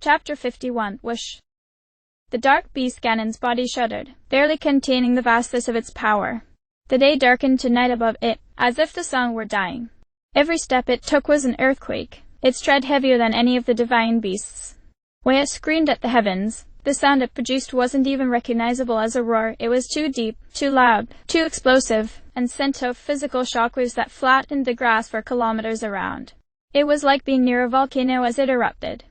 Chapter 51. Whoosh. The dark beast Ganon's body shuddered, barely containing the vastness of its power. The day darkened to night above it, as if the sun were dying. Every step it took was an earthquake, its tread heavier than any of the divine beasts. When it screamed at the heavens, the sound it produced wasn't even recognizable as a roar. It was too deep, too loud, too explosive, and sent out physical shockwaves that flattened the grass for kilometers around. It was like being near a volcano as it erupted.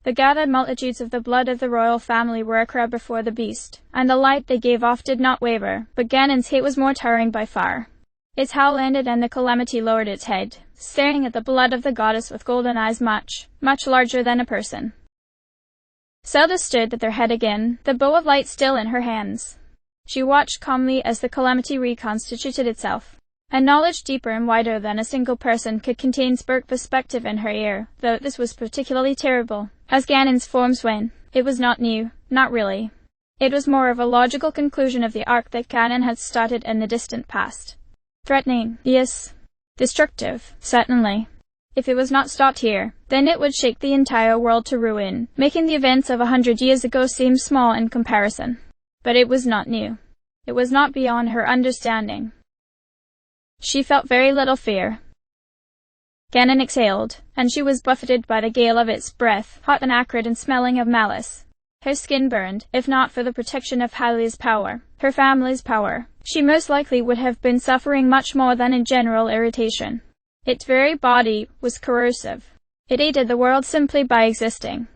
The gathered multitudes of the blood of the royal family were a crowd before the beast, and the light they gave off did not waver, but Ganon's hate was more towering by far. Its howl ended and the calamity lowered its head, staring at the blood of the goddess with golden eyes much, much larger than a person. Zelda stood at their head again, the bow of light still in her hands. She watched calmly as the calamity reconstituted itself. A knowledge deeper and wider than a single person could contain sparked perspective in her ear, though this was particularly terrible, as Ganon's forms went. It was not new, not really. It was more of a logical conclusion of the arc that Ganon had started in the distant past. Threatening, yes. Destructive, certainly. If it was not stopped here, then it would shake the entire world to ruin, making the events of 100 years ago seem small in comparison. But it was not new. It was not beyond her understanding. She felt very little fear. Ganon exhaled, and she was buffeted by the gale of its breath, hot and acrid and smelling of malice. Her skin burned, if not for the protection of Hylia's power, her family's power. She most likely would have been suffering much more than a general irritation. Its very body was corrosive. It aided the world simply by existing.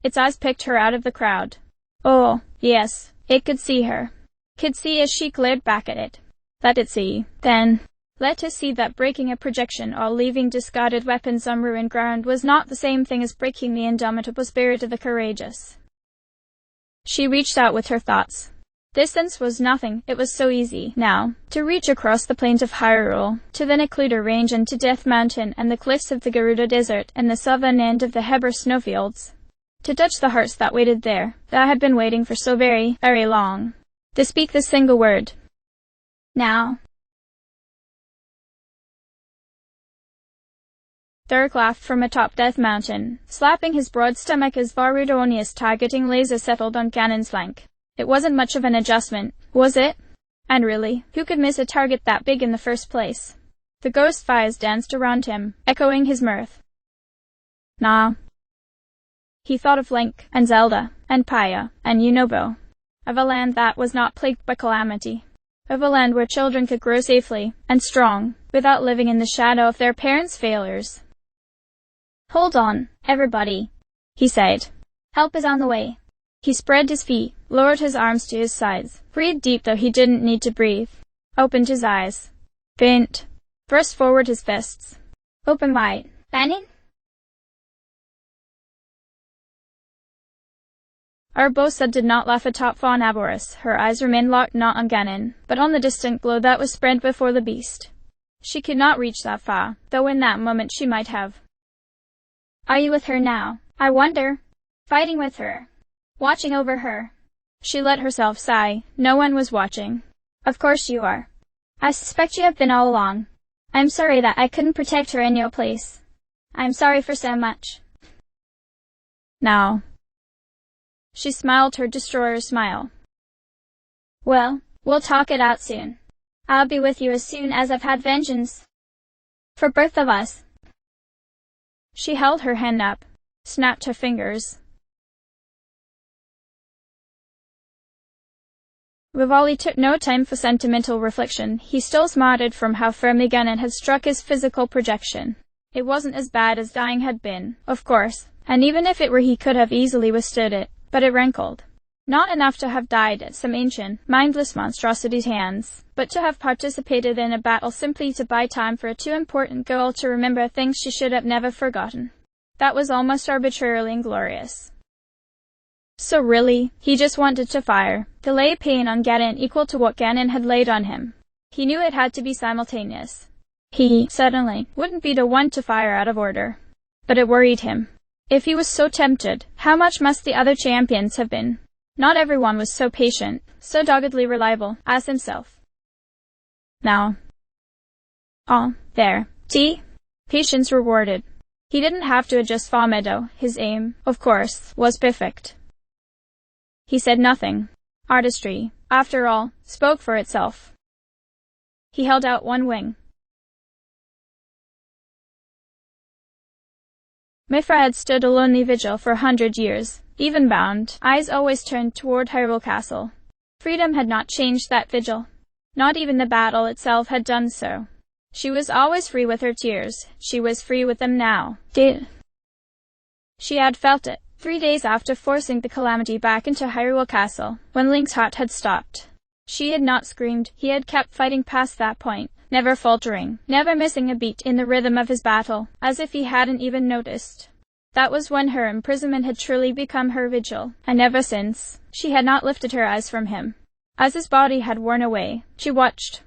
Its eyes picked her out of the crowd. Oh, yes, it could see her. Could see as she glared back at it. Let it see, then. Let us see that breaking a projection or leaving discarded weapons on ruined ground was not the same thing as breaking the indomitable spirit of the courageous. She reached out with her thoughts. Distance was nothing. It was so easy, now, to reach across the plains of Hyrule, to the Necluda Range and to Death Mountain and the cliffs of the Gerudo Desert and the southern end of the Heber snowfields. To touch the hearts that waited there, that had been waiting for so very, very long. To speak this single word. Now. Thurg laughed from atop Death Mountain, slapping his broad stomach as Varudonia's targeting laser settled on Ganon's flank. It wasn't much of an adjustment, was it? And really, who could miss a target that big in the first place? The ghost fires danced around him, echoing his mirth. Nah. He thought of Link, and Zelda, and Paya, and Yunobo. Of a land that was not plagued by calamity. Of a land where children could grow safely and strong, without living in the shadow of their parents' failures. Hold on, everybody, he said. Help is on the way. He spread his feet, lowered his arms to his sides, breathed deep though he didn't need to breathe, opened his eyes, bent, thrust forward his fists. Open wide. Ganon? Urbosa did not laugh atop Fawn Aboris. Her eyes remained locked not on Ganon, but on the distant glow that was spread before the beast. She could not reach that far, though in that moment she might have. Are you with her now? I wonder. Fighting with her. Watching over her. She let herself sigh. No one was watching. Of course you are. I suspect you have been all along. I'm sorry that I couldn't protect her in your place. I'm sorry for so much. Now. She smiled her destroyer smile. Well, we'll talk it out soon. I'll be with you as soon as I've had vengeance. For both of us. She held her hand up, snapped her fingers. Rivali took no time for sentimental reflection. He still smarted from how firmly Ganon had struck his physical projection. It wasn't as bad as dying had been, of course, and even if it were he could have easily withstood it, but it rankled. Not enough to have died at some ancient, mindless monstrosity's hands, but to have participated in a battle simply to buy time for a too important girl to remember things she should have never forgotten. That was almost arbitrarily inglorious. So really, he just wanted to fire, to lay pain on Ganon equal to what Ganon had laid on him. He knew it had to be simultaneous. He, certainly, wouldn't be the one to fire out of order. But it worried him. If he was so tempted, how much must the other champions have been? Not everyone was so patient, so doggedly reliable, as himself. Now. Oh, there. See? Patience rewarded. He didn't have to adjust far meadow. His aim, of course, was perfect. He said nothing. Artistry, after all, spoke for itself. He held out one wing. Mifra had stood a lonely vigil for 100 years, even bound, eyes always turned toward Hyrule Castle. Freedom had not changed that vigil. Not even the battle itself had done so. She was always free with her tears. She was free with them now. She had felt it 3 days after forcing the Calamity back into Hyrule Castle, when Link's heart had stopped. She had not screamed. He had kept fighting past that point, never faltering, never missing a beat in the rhythm of his battle, as if he hadn't even noticed. That was when her imprisonment had truly become her vigil, and ever since, she had not lifted her eyes from him. As his body had worn away, she watched.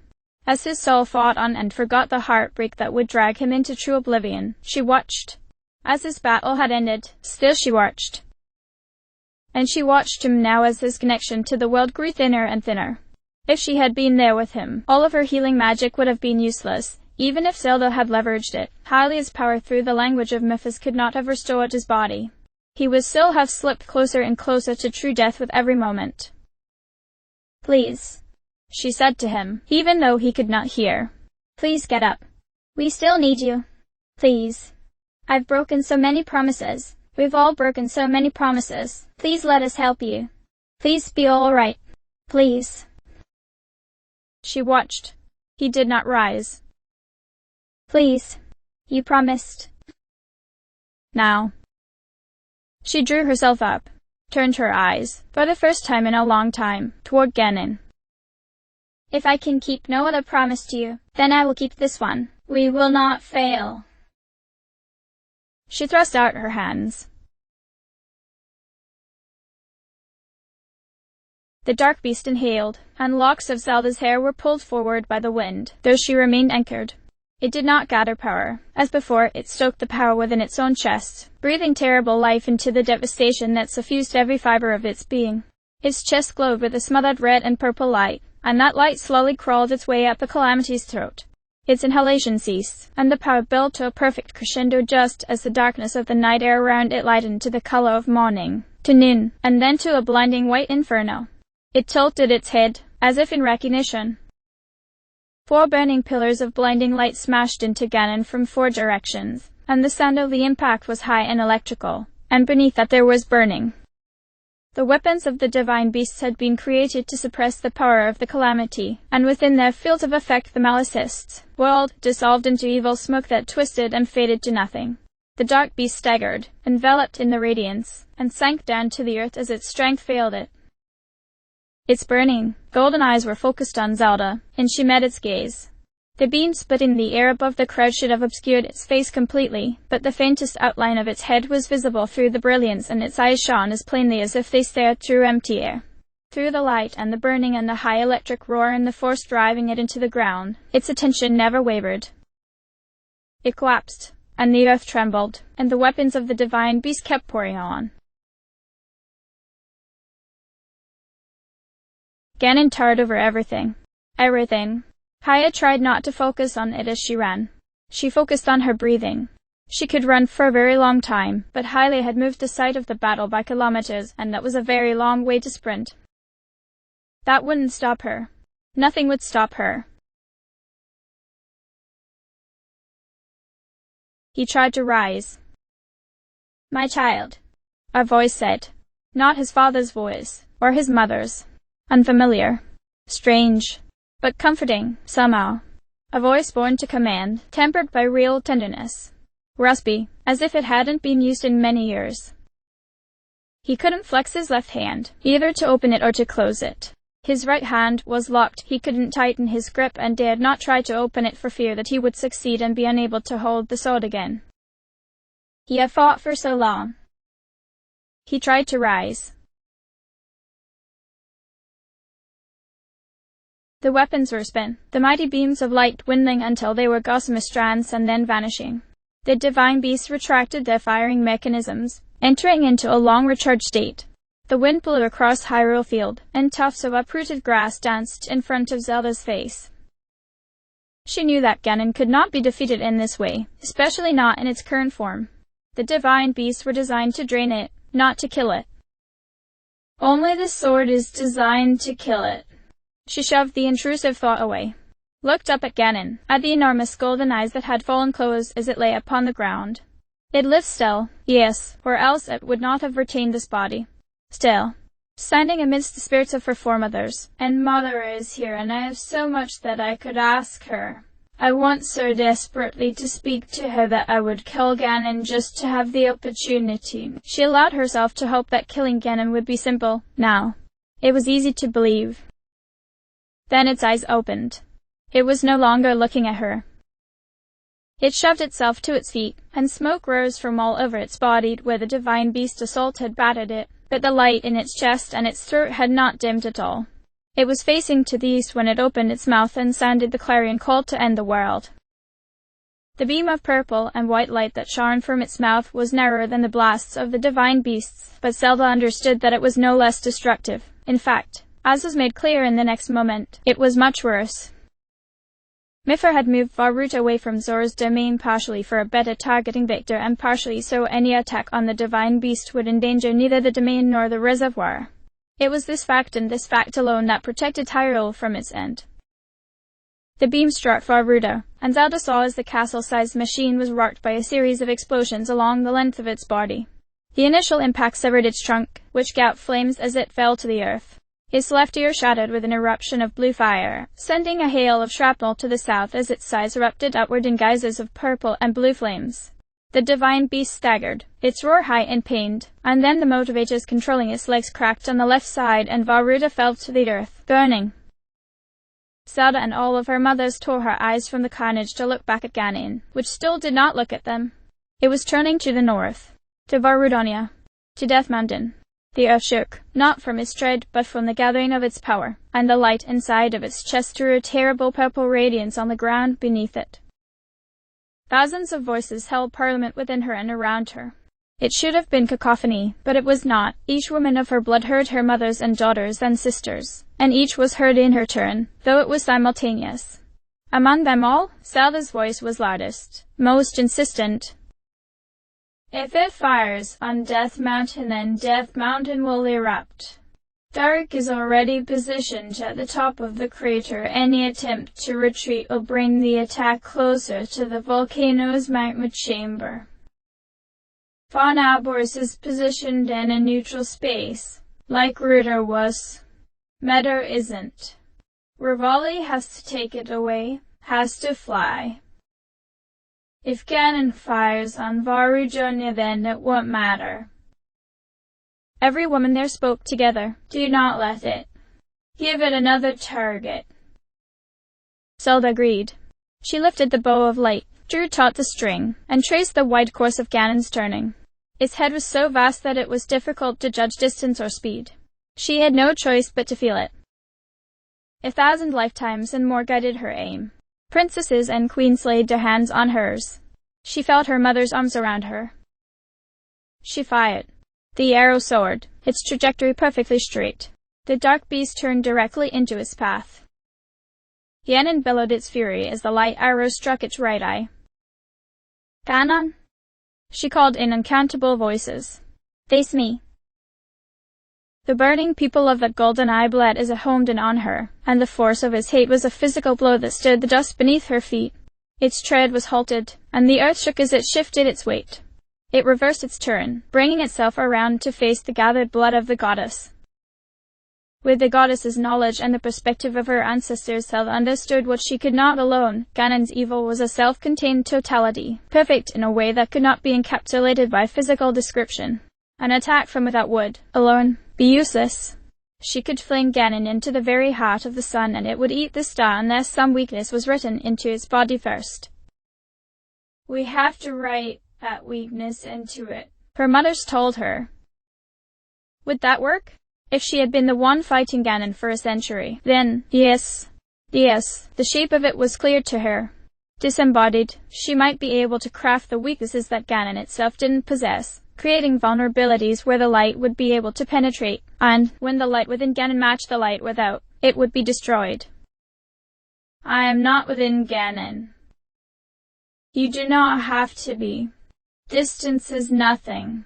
As his soul fought on and forgot the heartbreak that would drag him into true oblivion, she watched. As his battle had ended, still she watched. And she watched him now as his connection to the world grew thinner and thinner. If she had been there with him, all of her healing magic would have been useless. Even if Zelda had leveraged it, Hylia's power through the language of Memphis could not have restored his body. He would still have slipped closer and closer to true death with every moment. "Please," she said to him, even though he could not hear. "Please get up. We still need you. Please. I've broken so many promises. We've all broken so many promises. Please let us help you. Please be all right. Please." She watched. He did not rise. "Please. You promised." Now. She drew herself up, turned her eyes, for the first time in a long time, toward Ganon. "If I can keep no other promise to you, then I will keep this one. We will not fail." She thrust out her hands. The dark beast inhaled, and locks of Zelda's hair were pulled forward by the wind, though she remained anchored. It did not gather power. As before, it stoked the power within its own chest, breathing terrible life into the devastation that suffused every fiber of its being. Its chest glowed with a smothered red and purple light, and that light slowly crawled its way up the Calamity's throat. Its inhalation ceased, and the power built to a perfect crescendo just as the darkness of the night air around it lightened to the color of morning, to noon, and then to a blinding white inferno. It tilted its head, as if in recognition. 4 burning pillars of blinding light smashed into Ganon from 4 directions, and the sound of the impact was high and electrical, and beneath that there was burning. The weapons of the divine beasts had been created to suppress the power of the Calamity, and within their fields of effect the Malicists whirled, dissolved into evil smoke that twisted and faded to nothing. The dark beast staggered, enveloped in the radiance, and sank down to the earth as its strength failed it. Its burning, golden eyes were focused on Zelda, and she met its gaze. The beam splitting the air above the crowd should have obscured its face completely, but the faintest outline of its head was visible through the brilliance, and its eyes shone as plainly as if they stared through empty air. Through the light and the burning and the high electric roar and the force driving it into the ground, its attention never wavered. It collapsed, and the earth trembled, and the weapons of the divine beast kept pouring on. Ganon towered over everything. Everything. Hylia tried not to focus on it as she ran. She focused on her breathing. She could run for a very long time, but Hylia had moved the site of the battle by kilometers, and that was a very long way to sprint. That wouldn't stop her. Nothing would stop her. He tried to rise. "My child," a voice said. Not his father's voice, or his mother's. Unfamiliar. Strange. But comforting, somehow. A voice born to command, tempered by real tenderness. Raspy, as if it hadn't been used in many years. He couldn't flex his left hand, either to open it or to close it. His right hand was locked. He couldn't tighten his grip and dared not try to open it for fear that he would succeed and be unable to hold the sword again. He had fought for so long. He tried to rise. The weapons were spent, the mighty beams of light dwindling until they were gossamer strands and then vanishing. The divine beasts retracted their firing mechanisms, entering into a long recharge state. The wind blew across Hyrule Field, and tufts of uprooted grass danced in front of Zelda's face. She knew that Ganon could not be defeated in this way, especially not in its current form. The divine beasts were designed to drain it, not to kill it. Only the sword is designed to kill it. She shoved the intrusive thought away, looked up at Ganon, at the enormous golden eyes that had fallen close as it lay upon the ground. It lived still, yes, or else it would not have retained this body. Still, standing amidst the spirits of her foremothers. And Mother is here, and I have so much that I could ask her. I want so desperately to speak to her that I would kill Ganon just to have the opportunity. She allowed herself to hope that killing Ganon would be simple, now. It was easy to believe. Then its eyes opened. It was no longer looking at her. It shoved itself to its feet, and smoke rose from all over its body where the divine beast assault had battered it, but the light in its chest and its throat had not dimmed at all. It was facing to the east when it opened its mouth and sounded the clarion call to end the world. The beam of purple and white light that shone from its mouth was narrower than the blasts of the divine beasts, but Zelda understood that it was no less destructive. In fact, as was made clear in the next moment, it was much worse. Miffer had moved Varuta away from Zora's domain partially for a better targeting vector and partially so any attack on the divine beast would endanger neither the domain nor the reservoir. It was this fact and this fact alone that protected Hyrule from its end. The beam struck Varuta, and Zelda saw as the castle-sized machine was rocked by a series of explosions along the length of its body. The initial impact severed its trunk, which gout flames as it fell to the earth. Its left ear shattered with an eruption of blue fire, sending a hail of shrapnel to the south as its sides erupted upward in guises of purple and blue flames. The divine beast staggered, its roar high and pained, and then the motivators controlling its legs cracked on the left side and Varuta fell to the earth, burning. Zelda and all of her mothers tore her eyes from the carnage to look back at Ganon, which still did not look at them. It was turning to the north, to Varudonia, to Death Mountain. The earth shook, not from its tread, but from the gathering of its power, and the light inside of its chest threw a terrible purple radiance on the ground beneath it. Thousands of voices held parliament within her and around her. It should have been cacophony, but it was not. Each woman of her blood heard her mothers and daughters and sisters, and each was heard in her turn, though it was simultaneous. Among them all, Zelda's voice was loudest, most insistent. If it fires on Death Mountain, then Death Mountain will erupt. Dark is already positioned at the top of the crater. Any attempt to retreat will bring the attack closer to the volcano's magma chamber. Von Alborz is positioned in a neutral space, like Ruder was. Meadow isn't. Rivali has to take it away, has to fly. If Ganon fires on Varudonia, then it won't matter. Every woman there spoke together. Do not let it. Give it another target. Zelda agreed. She lifted the bow of light, drew taut the string, and traced the wide course of Ganon's turning. Its head was so vast that it was difficult to judge distance or speed. She had no choice but to feel it. 1,000 lifetimes and more guided her aim. Princesses and queens laid their hands on hers. She felt her mother's arms around her. She fired. The arrow soared, its trajectory perfectly straight. The dark beast turned directly into its path. Ganon bellowed its fury as the light arrow struck its right eye. Ganon? She called in uncountable voices. Face me. The burning pupil of that golden eye bled as it homed in on her, and the force of its hate was a physical blow that stirred the dust beneath her feet. Its tread was halted, and the earth shook as it shifted its weight. It reversed its turn, bringing itself around to face the gathered blood of the goddess. With the goddess's knowledge and the perspective of her ancestors, Zelda understood what she could not alone. Ganon's evil was a self-contained totality, perfect in a way that could not be encapsulated by physical description. An attack from without would, alone, be useless. She could fling Ganon into the very heart of the sun, and it would eat the star unless some weakness was written into its body first. We have to write that weakness into it, her mothers told her. Would that work? If she had been the one fighting Ganon for a century, then, yes, the shape of it was clear to her. Disembodied, she might be able to craft the weaknesses that Ganon itself didn't possess, creating vulnerabilities where the light would be able to penetrate, and, when the light within Ganon matched the light without, it would be destroyed. I am not within Ganon. You do not have to be. Distance is nothing.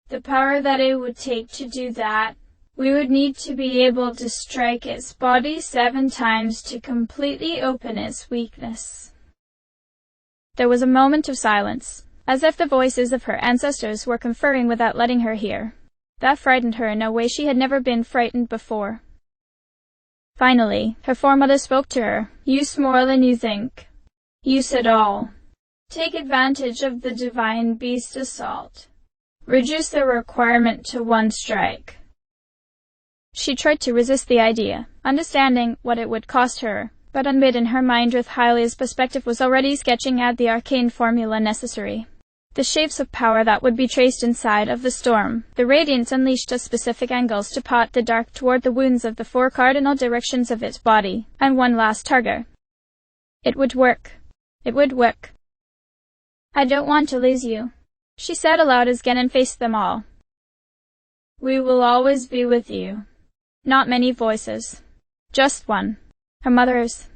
The power that it would take to do that, we would need to be able to strike its body 7 times to completely open its weakness. There was a moment of silence, as if the voices of her ancestors were conferring without letting her hear. That frightened her in a way she had never been frightened before. Finally, her foremother spoke to her. Use more than you think. Use it all. Take advantage of the divine beast assault. Reduce the requirement to 1 strike. She tried to resist the idea, understanding what it would cost her, but amid in her mind with Hylia's perspective was already sketching out the arcane formula necessary. The shapes of power that would be traced inside of the storm, the radiance unleashed at specific angles to pot the dark toward the wounds of the 4 cardinal directions of its body, and one last target. It would work. It would work. I don't want to lose you, she said aloud as Ganon faced them all. We will always be with you. Not many voices. Just one. Her mother's.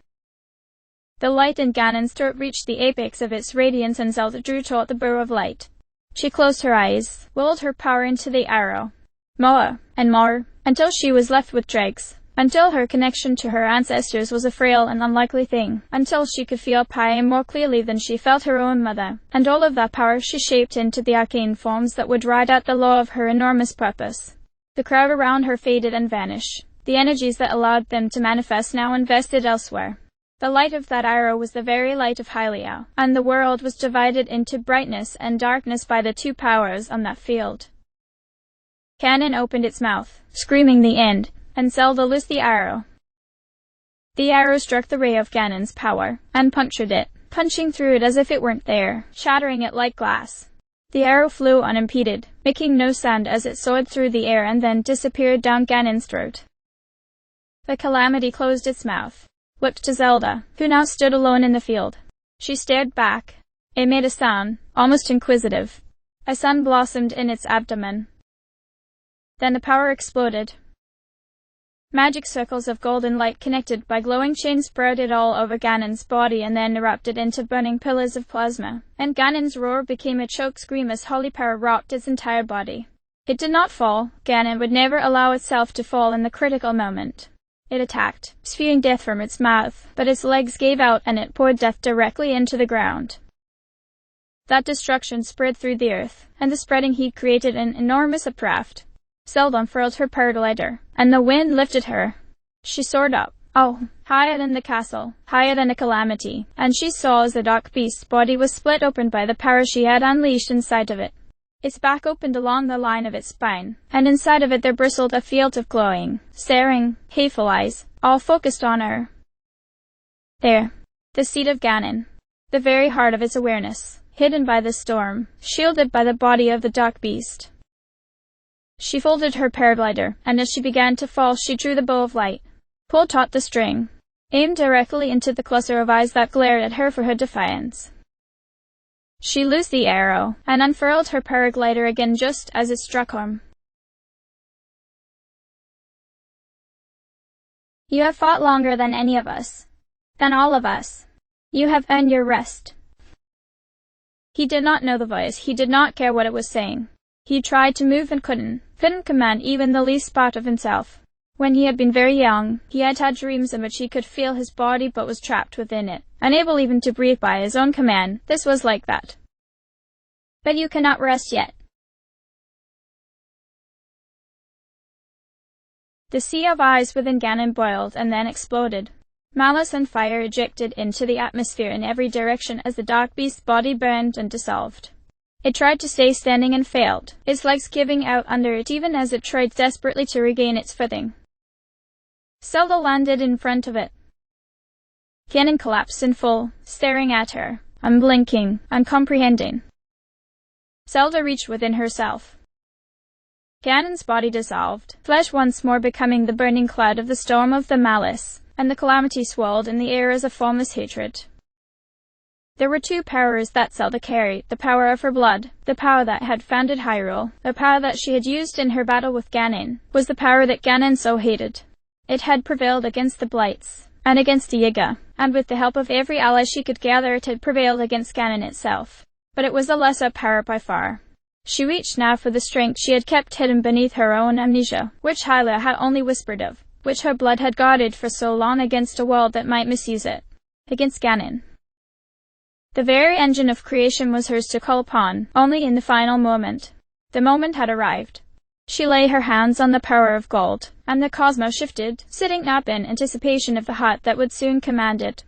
The light in Ganon's throat reached the apex of its radiance and Zelda drew taut the bow of light. She closed her eyes, willed her power into the arrow. More, and more, until she was left with dregs. Until her connection to her ancestors was a frail and unlikely thing. Until she could feel Pai more clearly than she felt her own mother. And all of that power she shaped into the arcane forms that would ride out the law of her enormous purpose. The crowd around her faded and vanished. The energies that allowed them to manifest now invested elsewhere. The light of that arrow was the very light of Hylia, and the world was divided into brightness and darkness by the 2 powers on that field. Ganon opened its mouth, screaming the end, and Zelda loosed the arrow. The arrow struck the ray of Ganon's power, and punctured it, punching through it as if it weren't there, shattering it like glass. The arrow flew unimpeded, making no sound as it soared through the air and then disappeared down Ganon's throat. The calamity closed its mouth, looked to Zelda, who now stood alone in the field. She stared back. It made a sound, almost inquisitive. A sun blossomed in its abdomen. Then the power exploded. Magic circles of golden light connected by glowing chains sprouted all over Ganon's body and then erupted into burning pillars of plasma, and Ganon's roar became a choked scream as holy power rocked its entire body. It did not fall. Ganon would never allow itself to fall in the critical moment. It attacked, spewing death from its mouth, but its legs gave out and it poured death directly into the ground. That destruction spread through the earth, and the spreading heat created an enormous updraft. Zelda unfurled her paraglider, and the wind lifted her. She soared up, higher than the castle, higher than the calamity, and she saw as the dark beast's body was split open by the power she had unleashed inside of it. Its back opened along the line of its spine, and inside of it there bristled a field of glowing, staring, hateful eyes, all focused on her. There, the seat of Ganon, the very heart of its awareness, hidden by the storm, shielded by the body of the dark beast. She folded her paraglider, and as she began to fall she drew the bow of light, pulled taut the string, aimed directly into the cluster of eyes that glared at her for her defiance. She loosed the arrow, and unfurled her paraglider again just as it struck home. You have fought longer than any of us. Than all of us. You have earned your rest. He did not know the voice, he did not care what it was saying. He tried to move and couldn't command even the least part of himself. When he had been very young, he had had dreams in which he could feel his body but was trapped within it, unable even to breathe by his own command. This was like that. But you cannot rest yet. The sea of eyes within Ganon boiled and then exploded. Malice and fire ejected into the atmosphere in every direction as the dark beast's body burned and dissolved. It tried to stay standing and failed, its legs giving out under it even as it tried desperately to regain its footing. Zelda landed in front of it. Ganon collapsed in full, staring at her, unblinking, uncomprehending. Zelda reached within herself. Ganon's body dissolved, flesh once more becoming the burning cloud of the storm of the malice, and the calamity swirled in the air as a formless hatred. There were 2 powers that Zelda carried, the power of her blood, the power that had founded Hyrule, the power that she had used in her battle with Ganon, was the power that Ganon so hated. It had prevailed against the Blights, and against the Yiga, and with the help of every ally she could gather it had prevailed against Ganon itself. but it was a lesser power by far. She reached now for the strength she had kept hidden beneath her own amnesia, which Hyla had only whispered of, which her blood had guarded for so long against a world that might misuse it. Against Ganon. The very engine of creation was hers to call upon, only in the final moment. The moment had arrived. She lay her hands on the power of gold, and the cosmos shifted, sitting up in anticipation of the heart that would soon command it.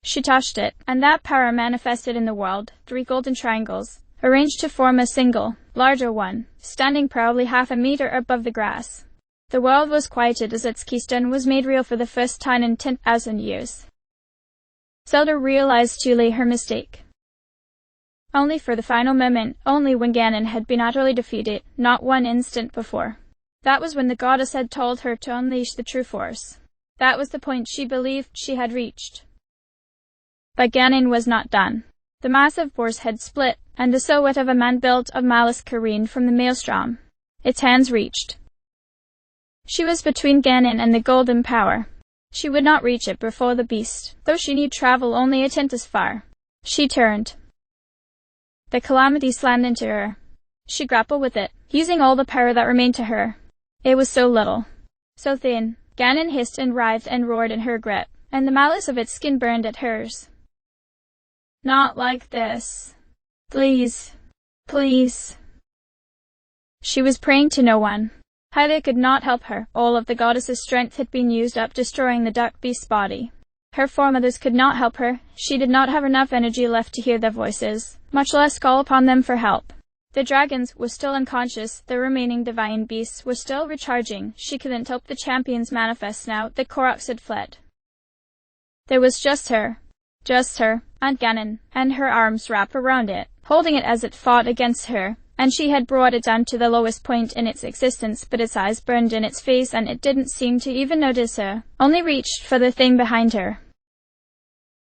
She touched it, and that power manifested in the world, 3 golden triangles, arranged to form a single, larger one, standing proudly half a meter above the grass. The world was quieted as its keystone was made real for the first time in 10,000 years. Zelda realized too late her mistake. Only for the final moment, only when Ganon had been utterly defeated, not 1 instant before. That was when the goddess had told her to unleash the true force. That was the point she believed she had reached. But Ganon was not done. The massive boar's head split, and the silhouette of a man built of malice careened from the maelstrom. Its hands reached. She was between Ganon and the golden power. She would not reach it before the beast, though she need travel only a tenth as far. She turned. The calamity slammed into her. She grappled with it, using all the power that remained to her. It was so little, so thin. Ganon hissed and writhed and roared in her grip, and the malice of its skin burned at hers. Not like this. Please. Please. She was praying to no one. Hyla could not help her. All of the goddess's strength had been used up destroying the dark beast's body. Her foremothers could not help her. She did not have enough energy left to hear their voices, much less call upon them for help. The dragons were still unconscious. The remaining divine beasts were still recharging. She couldn't help the champions manifest now that Koroks had fled. There was just her, and Ganon, and her arms wrapped around it, holding it as it fought against her, and she had brought it down to the lowest point in its existence, but its eyes burned in its face and it didn't seem to even notice her, only reached for the thing behind her.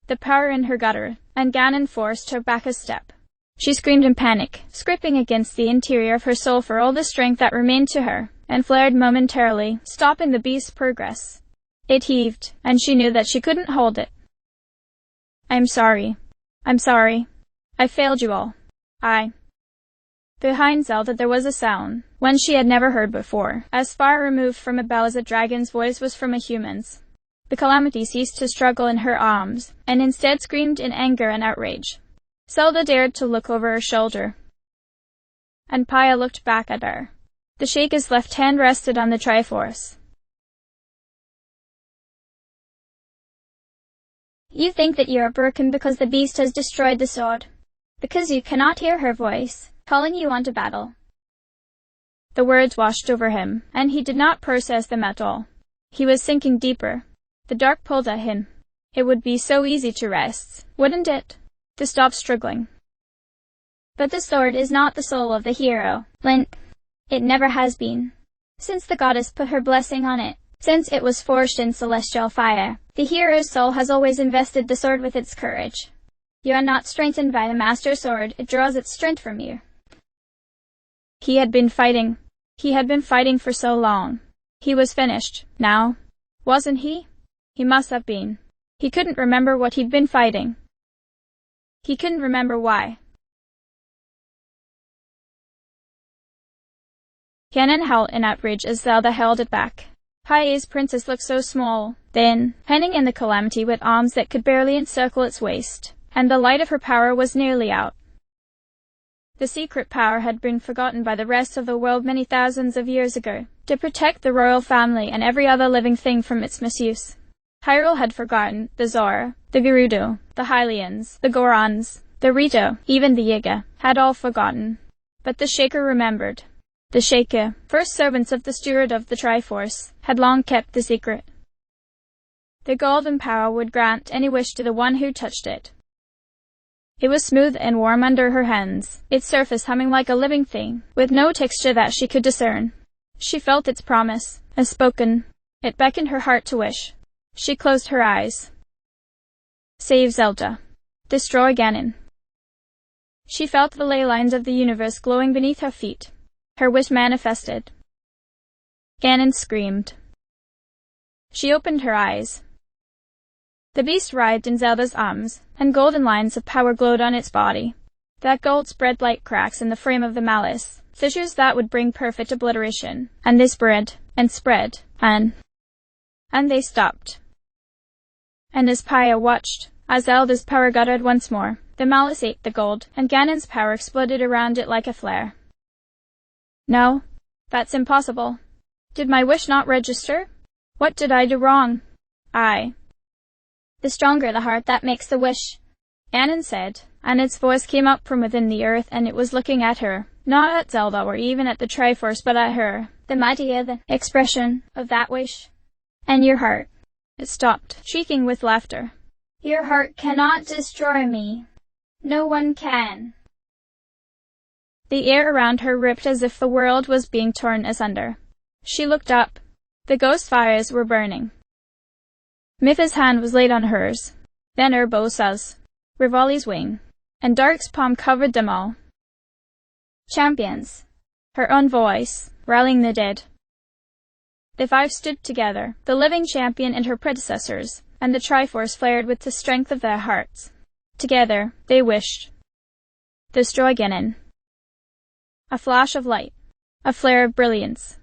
The power in her got her, and Ganon forced her back a step. She screamed in panic, scraping against the interior of her soul for all the strength that remained to her, and flared momentarily, stopping the beast's progress. It heaved, and she knew that she couldn't hold it. I'm sorry. I failed you all. Behind Zelda there was a sound, one she had never heard before, as far removed from a bell as a dragon's voice was from a human's. The calamity ceased to struggle in her arms, and instead screamed in anger and outrage. Zelda dared to look over her shoulder. And Paya looked back at her. The Sheikah's left hand rested on the Triforce. You think that you are broken because the beast has destroyed the sword. Because you cannot hear her voice, calling you on to battle. The words washed over him, and he did not process them at all. He was sinking deeper. The dark pulled at him. It would be so easy to rest, wouldn't it? To stop struggling. But the sword is not the soul of the hero, Link. It never has been. Since the goddess put her blessing on it, since it was forged in celestial fire, the hero's soul has always invested the sword with its courage. You are not strengthened by the master sword, it draws its strength from you. He had been fighting. He had been fighting for so long. He was finished, now. Wasn't he? He must have been. He couldn't remember what he'd been fighting. He couldn't remember why. Ganon howled in outrage as Zelda held it back. Paya's princess looked so small, thin, hanging in the calamity with arms that could barely encircle its waist, and the light of her power was nearly out. The secret power had been forgotten by the rest of the world many thousands of years ago, to protect the royal family and every other living thing from its misuse. Hyrule had forgotten the Zora, the Gerudo, the Hylians, the Gorons, the Rito, even the Yiga, had all forgotten. But the Sheikah remembered. The Sheikah, first servants of the steward of the Triforce, had long kept the secret. The golden power would grant any wish to the one who touched it. It was smooth and warm under her hands, its surface humming like a living thing, with no texture that she could discern. She felt its promise, as spoken. It beckoned her heart to wish. She closed her eyes. Save Zelda. Destroy Ganon. She felt the ley lines of the universe glowing beneath her feet. Her wish manifested. Ganon screamed. She opened her eyes. The beast writhed in Zelda's arms, and golden lines of power glowed on its body. That gold spread like cracks in the frame of the malice, fissures that would bring perfect obliteration, and they spread, and spread, and they stopped. And as Paya watched, as Zelda's power guttered once more, the malice ate the gold, and Ganon's power exploded around it like a flare. No, that's impossible. Did my wish not register? What did I do wrong? The stronger the heart that makes the wish, Ganon said, and its voice came up from within the earth, and it was looking at her, not at Zelda or even at the Triforce, but at her. The mightier the expression of that wish. And your heart. It stopped, shrieking with laughter. Your heart cannot destroy me. No one can. The air around her ripped as if the world was being torn asunder. She looked up. The ghost fires were burning. Mipha's hand was laid on hers, then Urbosa's, Rivali's wing, and Dark's palm covered them all. Champions. Her own voice, rallying the dead. The five stood together, the living champion and her predecessors, and the Triforce flared with the strength of their hearts. Together, they wished. Destroy Ganon. A flash of light. A flare of brilliance.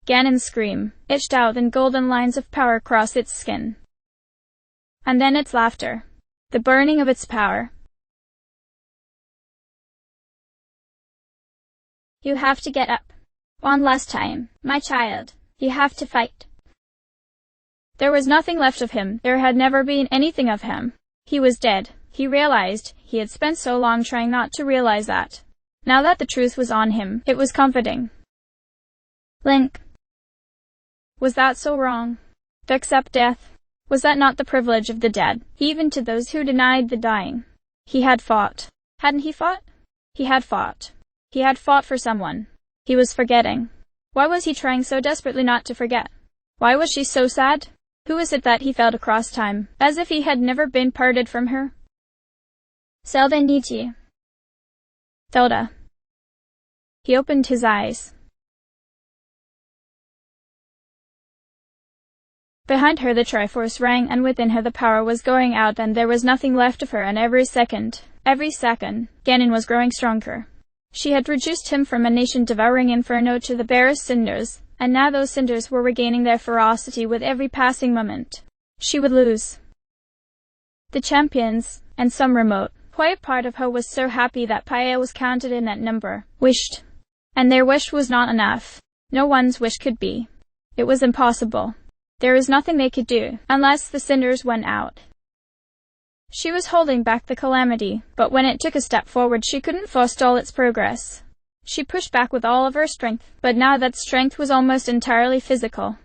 Ganon's scream, etched out in golden lines of power across its skin. And then its laughter. The burning of its power. You have to get up. One last time, my child. You have to fight. There was nothing left of him. There had never been anything of him. He was dead. He realized. He had spent so long trying not to realize that. Now that the truth was on him, it was comforting. Link. Was that so wrong? To accept death? Was that not the privilege of the dead, even to those who denied the dying? He had fought. Hadn't he fought? He had fought. He had fought for someone. He was forgetting. Why was he trying so desperately not to forget? Why was she so sad? Who was it that he felt across time, as if he had never been parted from her? Zelda needs you. Zelda. He opened his eyes. Behind her the Triforce rang, and within her the power was going out, and there was nothing left of her, and every second, Ganon was growing stronger. She had reduced him from a nation-devouring inferno to the barest cinders, and now those cinders were regaining their ferocity with every passing moment. She would lose. The champions, and some remote, quiet part of her was so happy that Paya was counted in that number, wished. And their wish was not enough. No one's wish could be. It was impossible. There was nothing they could do, unless the cinders went out. She was holding back the calamity, but when it took a step forward she couldn't forestall its progress. She pushed back with all of her strength, but now that strength was almost entirely physical.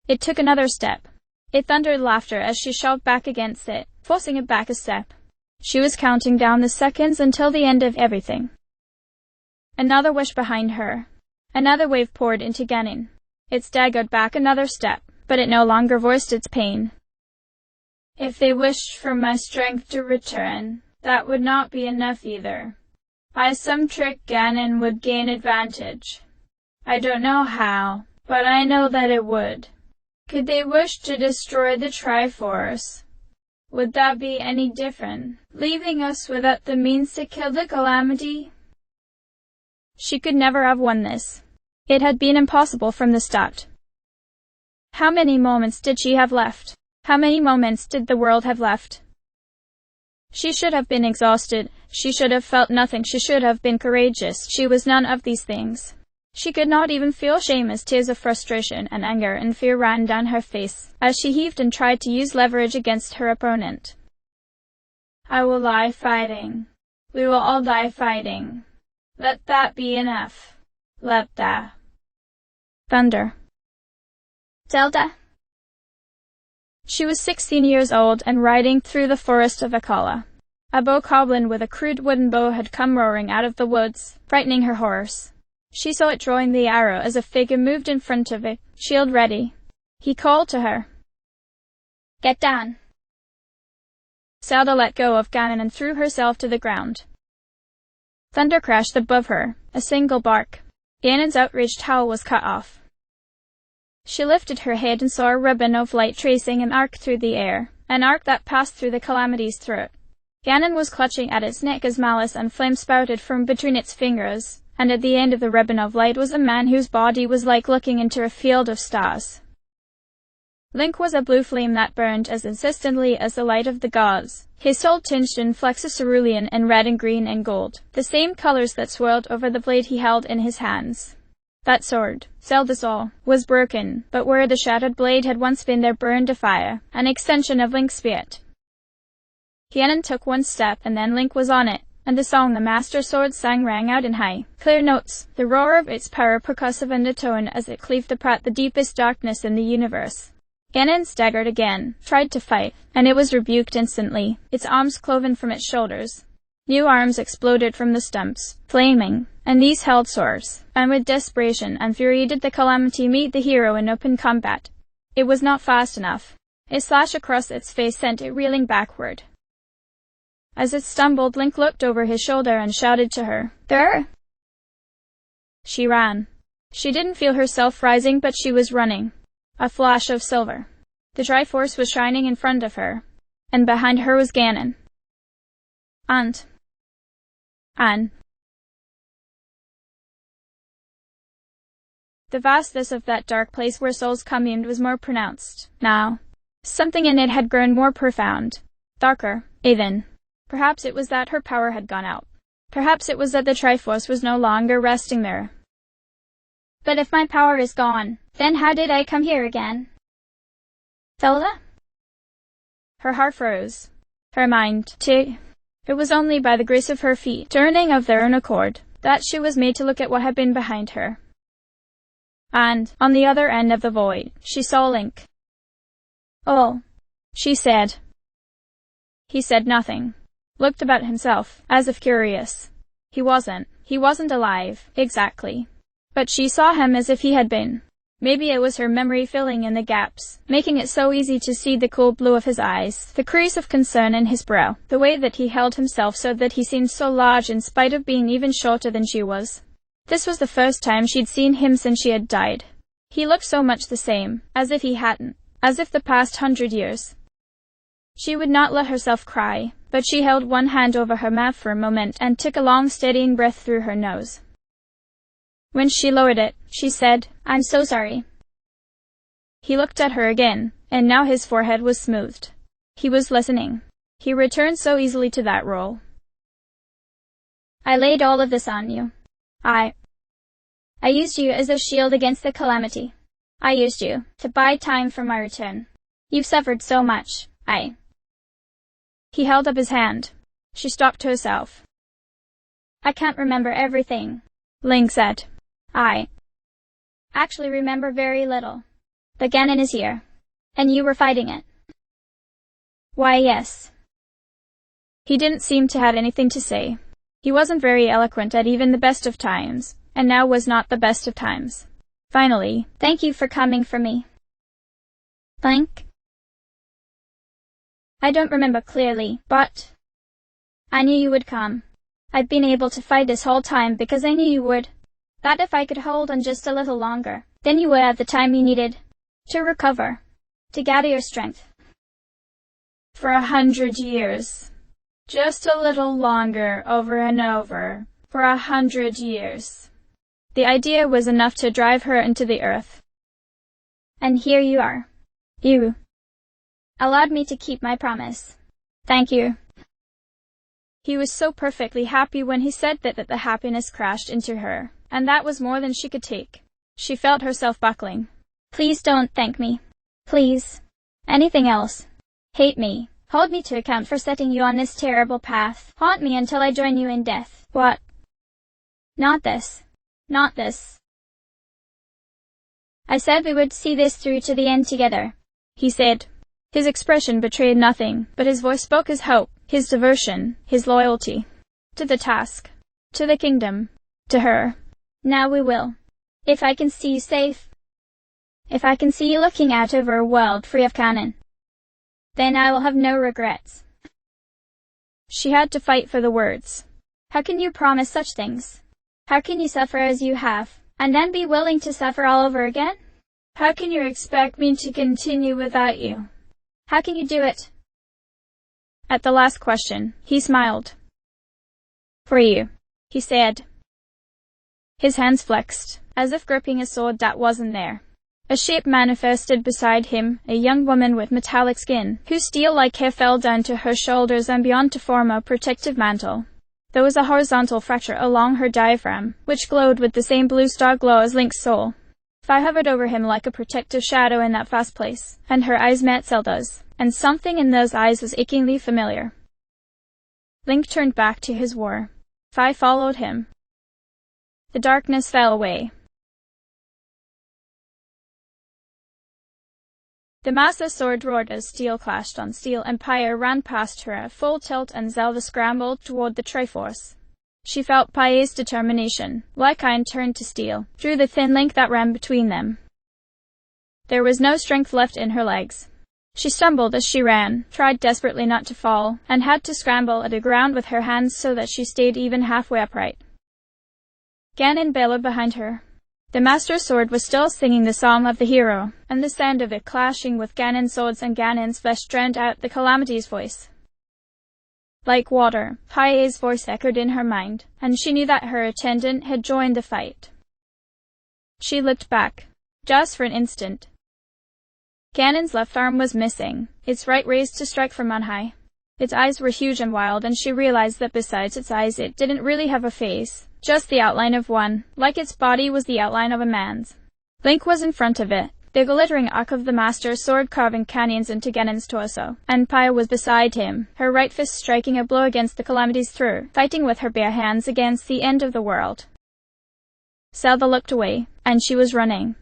It took another step. It thundered laughter as she shoved back against it, forcing it back a step. She was counting down the seconds until the end of everything. Another wish behind her. Another wave poured into Ganon. It staggered back another step, but it no longer voiced its pain. If they wished for my strength to return, that would not be enough either. By some trick Ganon would gain advantage. I don't know how, but I know that it would. Could they wish to destroy the Triforce? Would that be any different, leaving us without the means to kill the calamity? She could never have won this. It had been impossible from the start. How many moments did she have left? How many moments did the world have left? She should have been exhausted. She should have felt nothing. She should have been courageous. She was none of these things. She could not even feel shame as tears of frustration and anger and fear ran down her face as she heaved and tried to use leverage against her opponent. I will die fighting. We will all die fighting. Let that be enough. Let that. Thunder. Zelda. She was 16 years old and riding through the forest of Akala. A bokoblin with a crude wooden bow had come roaring out of the woods, frightening her horse. She saw it drawing the arrow as a figure moved in front of it, shield ready. He called to her. Get down. Zelda let go of Ganon and threw herself to the ground. Thunder crashed above her, a single bark. Ganon's outraged howl was cut off. She lifted her head and saw a ribbon of light tracing an arc through the air, an arc that passed through the calamity's throat. Ganon was clutching at its neck as malice and flame spouted from between its fingers, and at the end of the ribbon of light was a man whose body was like looking into a field of stars. Link was a blue flame that burned as insistently as the light of the gods, his soul tinged in flecks cerulean in red and green and gold, the same colors that swirled over the blade he held in his hands. That sword, Zelda's all, was broken, but where the shattered blade had once been there burned a fire, an extension of Link's spirit. Ganon took one step and then Link was on it, and the song the Master Sword sang rang out in high, clear notes, the roar of its power percussive undertone as it cleaved apart the deepest darkness in the universe. Ganon staggered again, tried to fight, and it was rebuked instantly, its arms cloven from its shoulders. New arms exploded from the stumps, flaming, and these held swords, and with desperation and fury did the Calamity meet the hero in open combat. It was not fast enough. A slash across its face sent it reeling backward. As it stumbled, Link looked over his shoulder and shouted to her, "There!" She ran. She didn't feel herself rising, but she was running. A flash of silver. The Triforce was shining in front of her, and behind her was Ganon. And the vastness of that dark place where souls communed was more pronounced now. Something in it had grown more profound, darker, even. Perhaps it was that her power had gone out. Perhaps it was that the Triforce was no longer resting there. But if my power is gone, then how did I come here again? Zelda? Her heart froze. Her mind, too. It was only by the grace of her feet, turning of their own accord, that she was made to look at what had been behind her. And, on the other end of the void, she saw Link. "Oh," she said. He said nothing. Looked about himself, as if curious. He wasn't alive, exactly. But she saw him as if he had been. Maybe it was her memory filling in the gaps, making it so easy to see the cool blue of his eyes, the crease of concern in his brow, the way that he held himself so that he seemed so large in spite of being even shorter than she was. This was the first time she'd seen him since she had died. He looked so much the same, as if he hadn't, as if the past 100 years. She would not let herself cry, but she held one hand over her mouth for a moment and took a long steadying breath through her nose. When she lowered it, she said, "I'm so sorry." He looked at her again, and now his forehead was smoothed. He was listening. He returned so easily to that role. "I laid all of this on you. I used you as a shield against the Calamity. I used you to buy time for my return. You've suffered so much. He held up his hand. She stopped to herself. "I can't remember everything," Link said. "I actually remember very little. But Ganon is here. And you were fighting it." "Why, yes." He didn't seem to have anything to say. He wasn't very eloquent at even the best of times, and now was not the best of times. Finally, "Thank you for coming for me." "Link?" "I don't remember clearly, but I knew you would come. I've been able to fight this whole time because I knew you would. That if I could hold on just a little longer, then you would have the time you needed to recover, to gather your strength." For 100 years. Just a little longer, over and over, for 100 years. The idea was enough to drive her into the earth. "And here you are. You allowed me to keep my promise. Thank you." He was so perfectly happy when he said that the happiness crashed into her, and that was more than she could take. She felt herself buckling. "Please don't thank me. Please. Anything else. Hate me. Hold me to account for setting you on this terrible path. Haunt me until I join you in death. What? Not this. Not this. I said we would see this through to the end together," he said. His expression betrayed nothing, but his voice spoke his hope, his devotion, his loyalty. To the task. To the kingdom. To her. "Now we will. If I can see you safe. If I can see you looking out over a world free of Ganon. Then I will have no regrets." She had to fight for the words. "How can you promise such things? How can you suffer as you have, and then be willing to suffer all over again? How can you expect me to continue without you? How can you do it?" At the last question, he smiled. "For you," he said. His hands flexed, as if gripping a sword that wasn't there. A shape manifested beside him, a young woman with metallic skin, whose steel-like hair fell down to her shoulders and beyond to form a protective mantle. There was a horizontal fracture along her diaphragm, which glowed with the same blue star glow as Link's soul. Fi hovered over him like a protective shadow in that fast place, and her eyes met Zelda's, and something in those eyes was achingly familiar. Link turned back to his war. Fi followed him. The darkness fell away. The Master Sword roared as steel clashed on steel and Pyre ran past her at full tilt and Zelda scrambled toward the Triforce. She felt Pyre's determination, like iron turned to steel, through the thin link that ran between them. There was no strength left in her legs. She stumbled as she ran, tried desperately not to fall, and had to scramble at the ground with her hands so that she stayed even halfway upright. Ganon bellowed behind her. The Master Sword was still singing the song of the hero, and the sound of it clashing with Ganon's swords and Ganon's flesh drowned out the Calamity's voice. Like water, Pyre's voice echoed in her mind, and she knew that her attendant had joined the fight. She looked back, just for an instant. Ganon's left arm was missing, its right raised to strike from on high. Its eyes were huge and wild, and she realized that besides its eyes it didn't really have a face, just the outline of one, like its body was the outline of a man's. Link was in front of it, the glittering arc of the Master Sword carving canyons into Ganon's torso, and Pyre was beside him, her right fist striking a blow against the Calamity's throat, fighting with her bare hands against the end of the world. Zelda looked away, and she was running.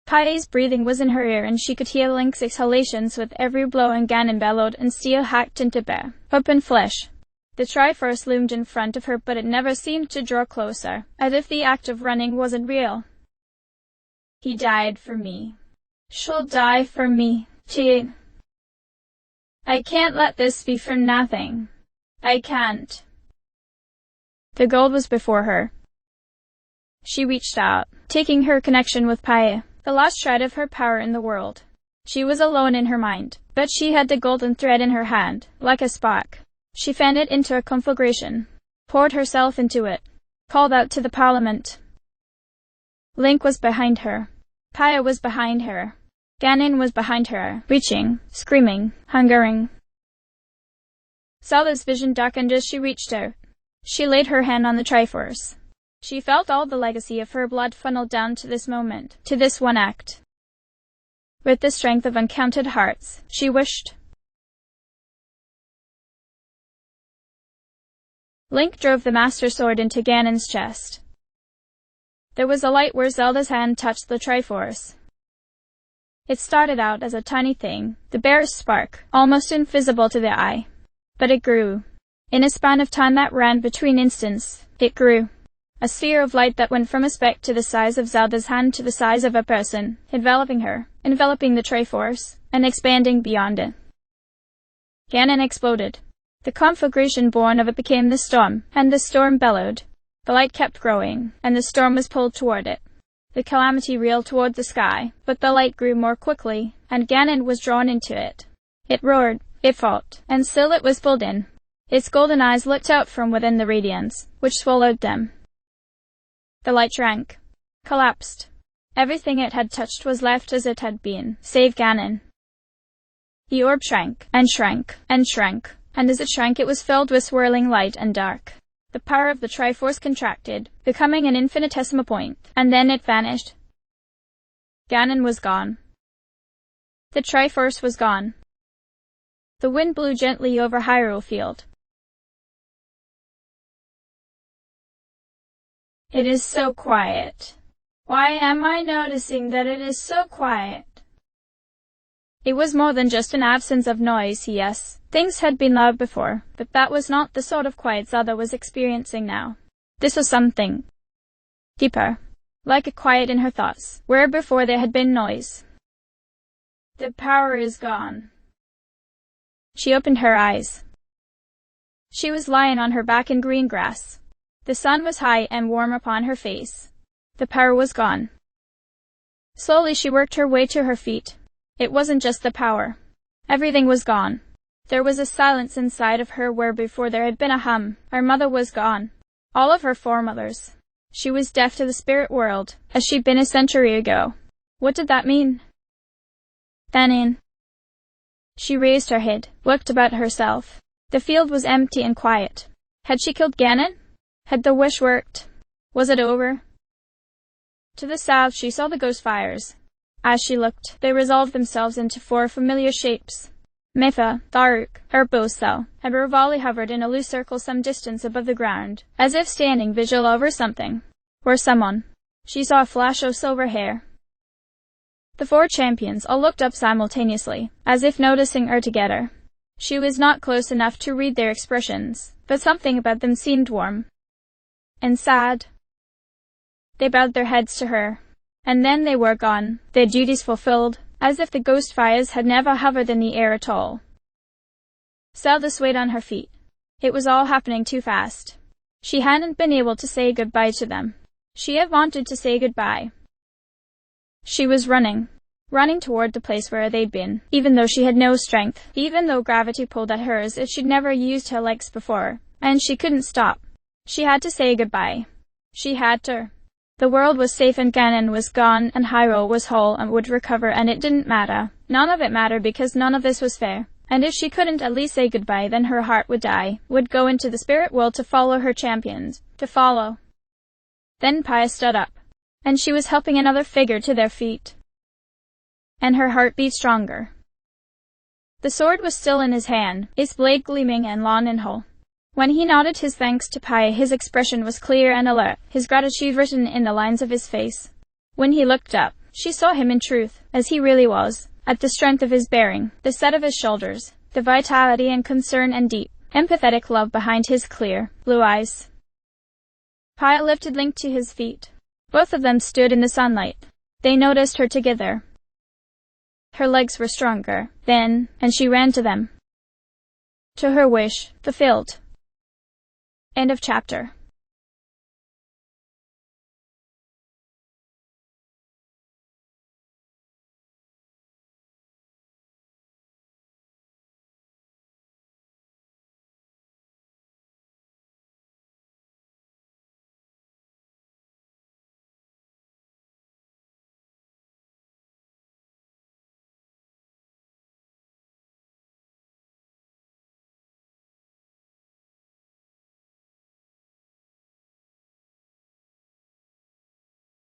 Pyre's breathing was in her ear and she could hear Link's exhalations with every blow, and Ganon bellowed and steel hacked into bare, open flesh. The Triforce loomed in front of her, but it never seemed to draw closer, as if the act of running wasn't real. "He died for me. She'll die for me, too. I can't let this be for nothing. I can't." The gold was before her. She reached out, taking her connection with Pyre, the last shred of her power in the world. She was alone in her mind, but she had the golden thread in her hand, like a spark. She fanned it into a conflagration, poured herself into it, called out to the Parliament. Link was behind her. Pyre was behind her. Ganon was behind her, reaching, screaming, hungering. Zelda's vision darkened as she reached out. She laid her hand on the Triforce. She felt all the legacy of her blood funneled down to this moment, to this one act. With the strength of uncounted hearts, she wished. Link drove the Master Sword into Ganon's chest. There was a light where Zelda's hand touched the Triforce. It started out as a tiny thing, the barest spark, almost invisible to the eye. But it grew. In a span of time that ran between instants, it grew. A sphere of light that went from a speck to the size of Zelda's hand to the size of a person, enveloping her, enveloping the Triforce, and expanding beyond it. Ganon exploded. The conflagration born of it became the storm, and the storm bellowed. The light kept growing, and the storm was pulled toward it. The Calamity reeled toward the sky, but the light grew more quickly, and Ganon was drawn into it. It roared, it fought, and still it was pulled in. Its golden eyes looked out from within the radiance, which swallowed them. The light shrank, collapsed. Everything it had touched was left as it had been, save Ganon. The orb shrank, and shrank, and shrank, and as it shrank it was filled with swirling light and dark. The power of the Triforce contracted, becoming an infinitesimal point, and then it vanished. Ganon was gone. The Triforce was gone. The wind blew gently over Hyrule Field. It is so quiet. Why am I noticing that it is so quiet? It was more than just an absence of noise, yes. Things had been loud before, but that was not the sort of quiet Zelda was experiencing now. This was something deeper, like a quiet in her thoughts, where before there had been noise. The power is gone. She opened her eyes. She was lying on her back in green grass. The sun was high and warm upon her face. The power was gone. Slowly she worked her way to her feet. It wasn't just the power. Everything was gone. There was a silence inside of her where before there had been a hum. Her mother was gone. All of her foremothers. She was deaf to the spirit world, as she'd been a century ago. What did that mean? Then she raised her head, looked about herself. The field was empty and quiet. Had she killed Ganon? Had the wish worked? Was it over? To the south she saw the ghost fires. As she looked, they resolved themselves into 4 familiar shapes. Mitha, Daruk, Herbosel, and Rivali hovered in a loose circle some distance above the ground, as if standing vigil over something. Or someone. She saw a flash of silver hair. The 4 champions all looked up simultaneously, as if noticing her together. She was not close enough to read their expressions, but something about them seemed warm and sad. They bowed their heads to her, and then they were gone, their duties fulfilled, as if the ghost fires had never hovered in the air at all. Zelda swayed on her feet. It was all happening too fast. She hadn't been able to say goodbye to them. She had wanted to say goodbye. She was running toward the place where they'd been, even though she had no strength, even though gravity pulled at her as if she'd never used her legs before, and she couldn't stop. She had to say goodbye. She had to. The world was safe and Ganon was gone and Hyrule was whole and would recover, and it didn't matter. None of it mattered because none of this was fair. And if she couldn't at least say goodbye, then her heart would die, would go into the spirit world to follow her champions, to follow. Then Paya stood up, and she was helping another figure to their feet. And her heart beat stronger. The sword was still in his hand, its blade gleaming and long and whole. When he nodded his thanks to Paya, his expression was clear and alert, his gratitude written in the lines of his face. When he looked up, she saw him in truth, as he really was, at the strength of his bearing, the set of his shoulders, the vitality and concern and deep, empathetic love behind his clear, blue eyes. Paya lifted Link to his feet. Both of them stood in the sunlight. They noticed her together. Her legs were stronger, then, and she ran to them. To her wish, fulfilled. End of chapter.